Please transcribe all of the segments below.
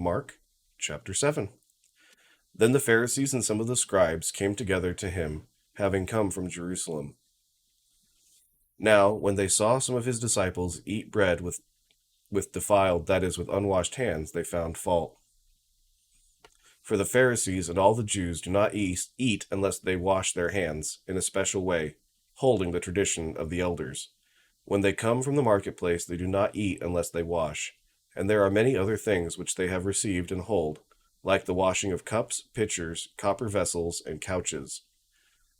Mark chapter 7. Then the Pharisees and some of the scribes came together to him, having come from Jerusalem. Now, when they saw some of his disciples eat bread with defiled, that is, with unwashed hands, they found fault. For the Pharisees and all the Jews do not eat unless they wash their hands in a special way, holding the tradition of the elders. When they come from the marketplace, they do not eat unless they wash. And there are many other things which they have received and hold, like the washing of cups, pitchers, copper vessels, and couches.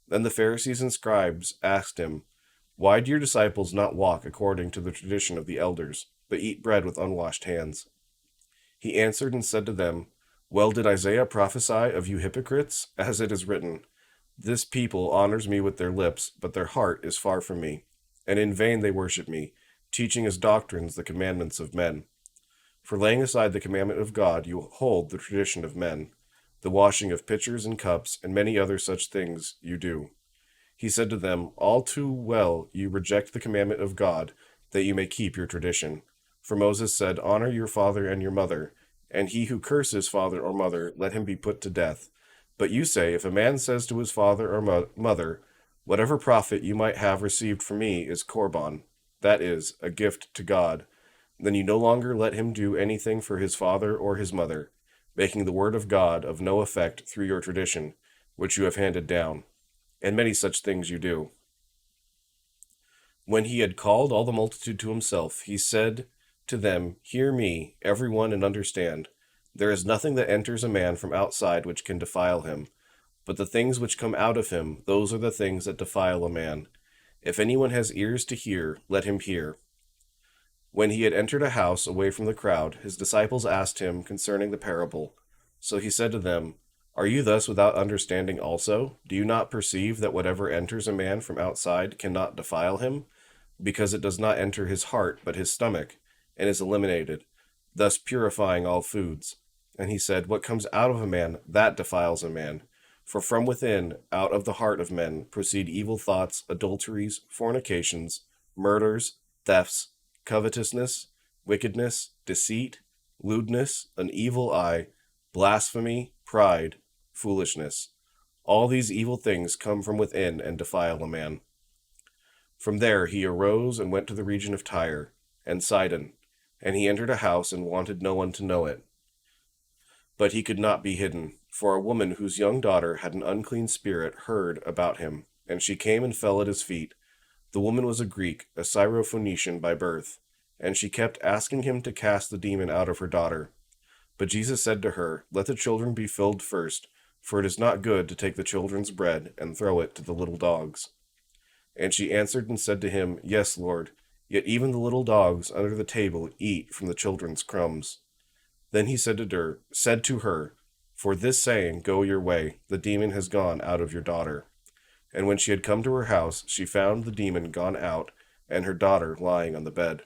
Then the Pharisees and scribes asked him, Why do your disciples not walk according to the tradition of the elders, but eat bread with unwashed hands? He answered and said to them, Well did Isaiah prophesy of you hypocrites, as it is written, This people honors me with their lips, but their heart is far from me. And in vain they worship me, teaching as doctrines the commandments of men. For laying aside the commandment of God, you hold the tradition of men. The washing of pitchers and cups, and many other such things you do. He said to them, All too well you reject the commandment of God, that you may keep your tradition. For Moses said, Honor your father and your mother, and he who curses father or mother, let him be put to death. But you say, If a man says to his father or mother, Whatever profit you might have received from me is korban, that is, a gift to God, then you no longer let him do anything for his father or his mother, making the word of God of no effect through your tradition, which you have handed down. And many such things you do. When he had called all the multitude to himself, he said to them, Hear me, every one, and understand. There is nothing that enters a man from outside which can defile him, but the things which come out of him, those are the things that defile a man. If anyone has ears to hear, let him hear. When he had entered a house away from the crowd, his disciples asked him concerning the parable. So he said to them, Are you thus without understanding also? Do you not perceive that whatever enters a man from outside cannot defile him, because it does not enter his heart but his stomach, and is eliminated, thus purifying all foods? And he said, What comes out of a man, that defiles a man. For from within, out of the heart of men, proceed evil thoughts, adulteries, fornications, murders, thefts, covetousness, wickedness, deceit, lewdness, an evil eye, blasphemy, pride, foolishness. All these evil things come from within and defile a man. From there he arose and went to the region of Tyre and Sidon, and he entered a house and wanted no one to know it. But he could not be hidden, for a woman whose young daughter had an unclean spirit heard about him, and she came and fell at his feet. The woman was a Greek, a Syrophoenician by birth, and she kept asking him to cast the demon out of her daughter. But Jesus said to her, Let the children be filled first, for it is not good to take the children's bread and throw it to the little dogs. And she answered and said to him, Yes, Lord, yet even the little dogs under the table eat from the children's crumbs. Then he said to her, For this saying, go your way, the demon has gone out of your daughter. And when she had come to her house, she found the demon gone out, and her daughter lying on the bed.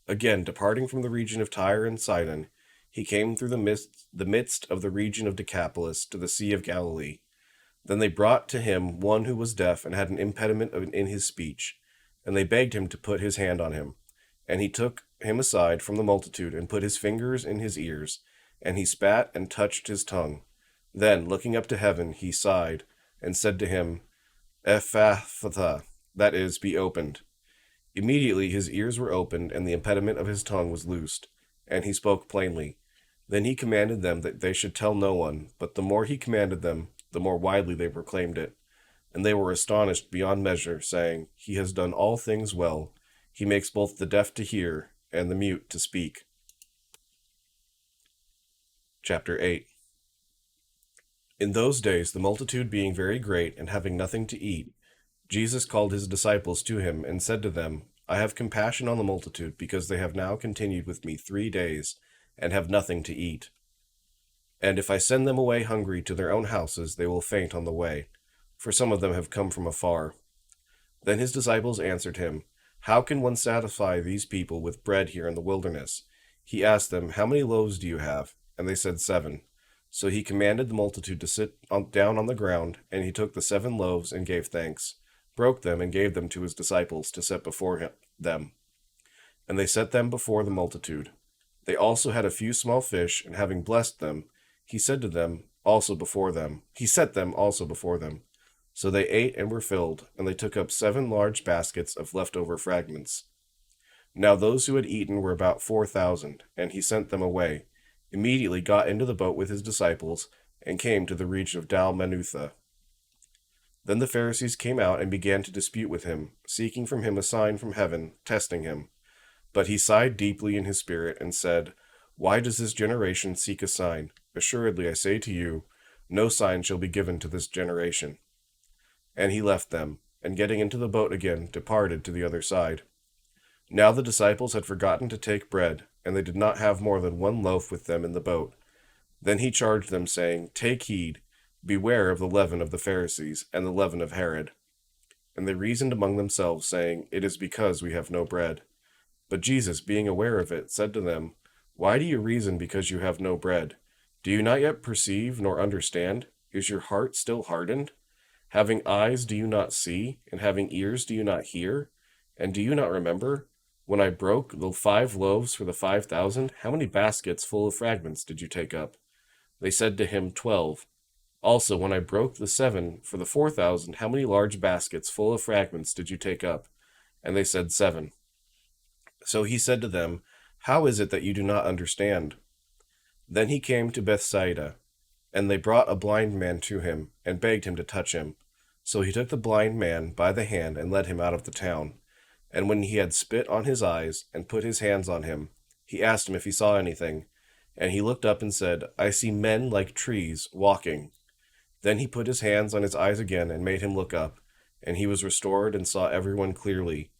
Again, departing from the region of Tyre and Sidon, he came through the midst of the region of Decapolis to the Sea of Galilee. Then they brought to him one who was deaf and had an impediment in his speech, and they begged him to put his hand on him. And he took him aside from the multitude, and put his fingers in his ears, and he spat and touched his tongue. Then, looking up to heaven, he sighed, and said to him, Ephphatha, that is, be opened. Immediately his ears were opened, and the impediment of his tongue was loosed, and he spoke plainly. Then he commanded them that they should tell no one, but the more he commanded them, the more widely they proclaimed it. And they were astonished beyond measure, saying, He has done all things well. He makes both the deaf to hear, and the mute to speak. Chapter 8. In those days, the multitude being very great, and having nothing to eat, Jesus called his disciples to him, and said to them, I have compassion on the multitude, because they have now continued with me 3 days, and have nothing to eat. And if I send them away hungry to their own houses, they will faint on the way, for some of them have come from afar. Then his disciples answered him, How can one satisfy these people with bread here in the wilderness? He asked them, How many loaves do you have? And they said 7. So he commanded the multitude to sit down on the ground, and he took the 7 loaves and gave thanks, broke them, and gave them to his disciples to set before them. And they set them before the multitude. They also had a few small fish, and having blessed them, he said to them also before them. He set them also before them. So they ate and were filled, and they took up 7 large baskets of leftover fragments. Now those who had eaten were about 4,000, and he sent them away, immediately got into the boat with his disciples, and came to the region of Dalmanutha. Then the Pharisees came out and began to dispute with him, seeking from him a sign from heaven, testing him. But he sighed deeply in his spirit, and said, Why does this generation seek a sign? Assuredly, I say to you, no sign shall be given to this generation. And he left them, and getting into the boat again, departed to the other side. Now the disciples had forgotten to take bread, and they did not have more than 1 loaf with them in the boat. Then he charged them, saying, Take heed, beware of the leaven of the Pharisees, and the leaven of Herod. And they reasoned among themselves, saying, It is because we have no bread. But Jesus, being aware of it, said to them, Why do you reason because you have no bread? Do you not yet perceive nor understand? Is your heart still hardened? Having eyes do you not see, and having ears do you not hear? And do you not remember? When I broke the 5 loaves for the 5,000, how many baskets full of fragments did you take up? They said to him, 12. Also, when I broke the 7 for the 4,000, how many large baskets full of fragments did you take up? And they said, 7. So he said to them, How is it that you do not understand? Then he came to Bethsaida, and they brought a blind man to him, and begged him to touch him. So he took the blind man by the hand, and led him out of the town. And when he had spit on his eyes, and put his hands on him, he asked him if he saw anything. And he looked up and said, I see men like trees, walking. Then he put his hands on his eyes again, and made him look up, and he was restored, and saw everyone clearly.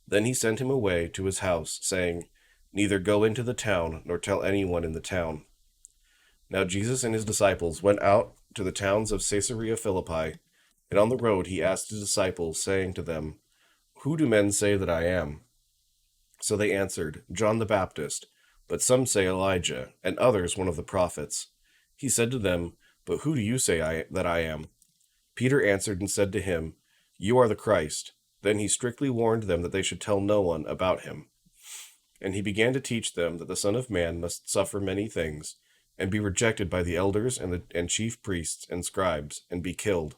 Then he sent him away to his house, saying, Neither go into the town, nor tell anyone in the town. Now Jesus and his disciples went out to the towns of Caesarea Philippi, and on the road he asked his disciples, saying to them, Who do men say that I am? So they answered, John the Baptist, but some say Elijah, and others one of the prophets. He said to them, But who do you say that I am? Peter answered and said to him, You are the Christ. Then he strictly warned them that they should tell no one about him. And he began to teach them that the Son of Man must suffer many things, and be rejected by the elders and chief priests and scribes, and be killed,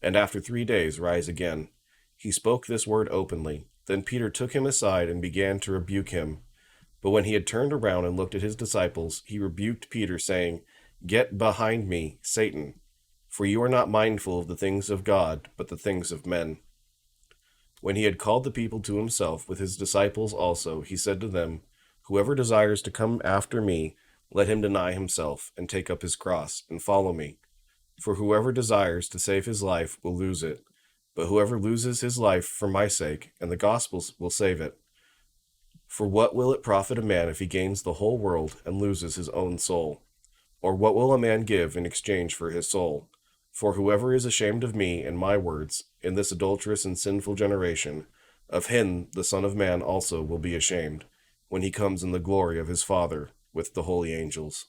and after 3 days rise again. He spoke this word openly. Then Peter took him aside and began to rebuke him. But when he had turned around and looked at his disciples, he rebuked Peter, saying, Get behind me, Satan, for you are not mindful of the things of God, but the things of men. When he had called the people to himself with his disciples also, he said to them, Whoever desires to come after me, let him deny himself, and take up his cross, and follow me. For whoever desires to save his life will lose it, but whoever loses his life for my sake and the gospel's will save it. For what will it profit a man if he gains the whole world and loses his own soul? Or what will a man give in exchange for his soul? For whoever is ashamed of me and my words in this adulterous and sinful generation, of him the Son of Man also will be ashamed, when he comes in the glory of his Father with the holy angels.